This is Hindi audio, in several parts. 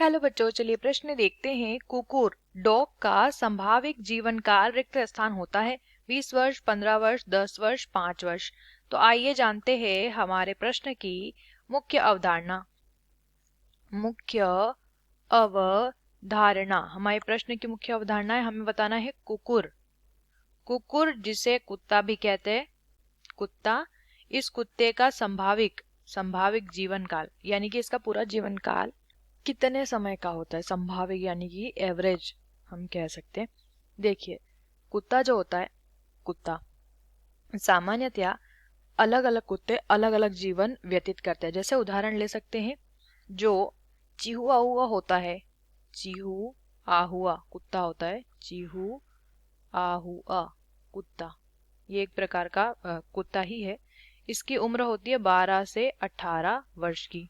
हेलो बच्चों, चलिए प्रश्न देखते हैं। कुकुर डॉग का संभावित जीवन काल रिक्त स्थान होता है 20 वर्ष, 15 वर्ष, 10 वर्ष, 5 वर्ष। तो आइए जानते हैं हमारे प्रश्न की मुख्य अवधारणा। मुख्य अवधारणा, हमारे प्रश्न की मुख्य अवधारणा है, हमें बताना है कुकुर। कुकुर जिसे कुत्ता भी कहते हैं, कुत्ता, इस कुत्ते का संभावित जीवन काल यानी कि इसका पूरा जीवन काल कितने समय का होता है। संभावित यानी कि एवरेज हम कह सकते हैं। देखिए, कुत्ता जो होता है, कुत्ता सामान्यतया अलग अलग कुत्ते अलग अलग जीवन व्यतीत करते हैं। जैसे उदाहरण ले सकते हैं, जो चीहुआ हुआ होता है, चीहू आहुआ कुत्ता होता है, चीहू आहुआ कुत्ता, ये एक प्रकार का कुत्ता ही है। इसकी उम्र होती है 12 से 18 वर्ष की।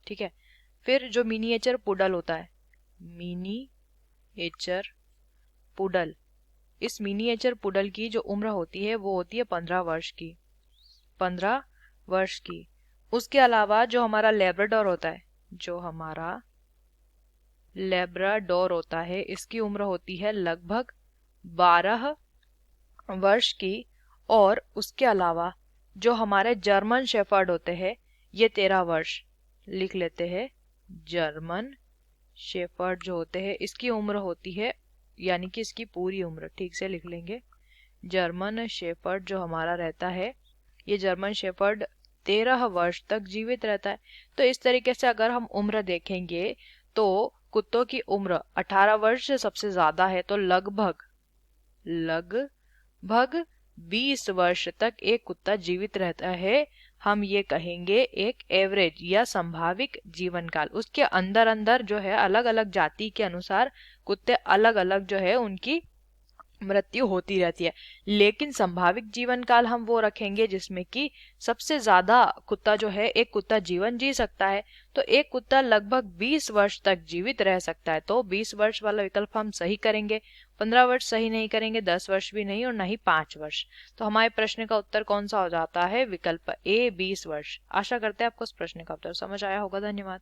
ठीक है। फिर जो मिनिएचर पुडल होता है, मिनिएचर पुडल, इस मिनिएचर पुडल की जो उम्र होती है वो होती है 15 वर्ष की, 15 वर्ष की। उसके अलावा जो हमारा लेब्राडोर होता है, जो हमारा लेब्राडोर होता है, इसकी उम्र होती है लगभग 12 वर्ष की। और उसके अलावा जो हमारे जर्मन शेफर्ड होते हैं, ये 13 वर्ष, लिख लेते हैं। जर्मन शेफर्ड जो होते हैं, इसकी उम्र होती है, यानी कि इसकी पूरी उम्र ठीक से लिख लेंगे। जर्मन शेफर्ड जो हमारा रहता है, ये जर्मन शेफर्ड 13 वर्ष तक जीवित रहता है। तो इस तरीके से अगर हम उम्र देखेंगे तो कुत्तों की उम्र 18 वर्ष से सबसे ज्यादा है, तो लगभग 20 वर्ष तक एक कुत्ता जीवित रहता है। हम ये कहेंगे एक एवरेज या संभावित जीवन काल। उसके अंदर अंदर जो है अलग अलग जाति के अनुसार कुत्ते अलग अलग जो है उनकी मृत्यु होती रहती है, लेकिन संभावित जीवन काल हम वो रखेंगे जिसमें कि सबसे ज्यादा कुत्ता जो है, एक कुत्ता जीवन जी सकता है, तो एक कुत्ता लगभग 20 वर्ष तक जीवित रह सकता है। तो 20 वर्ष वाला विकल्प हम सही करेंगे, 15 वर्ष सही नहीं करेंगे, 10 वर्ष भी नहीं और नहीं 5 वर्ष। तो हमारे प्रश्न का उत्तर कौन सा हो जाता है? विकल्प ए, 20 वर्ष। आशा करते हैं आपको इस प्रश्न का उत्तर समझ आया होगा। धन्यवाद।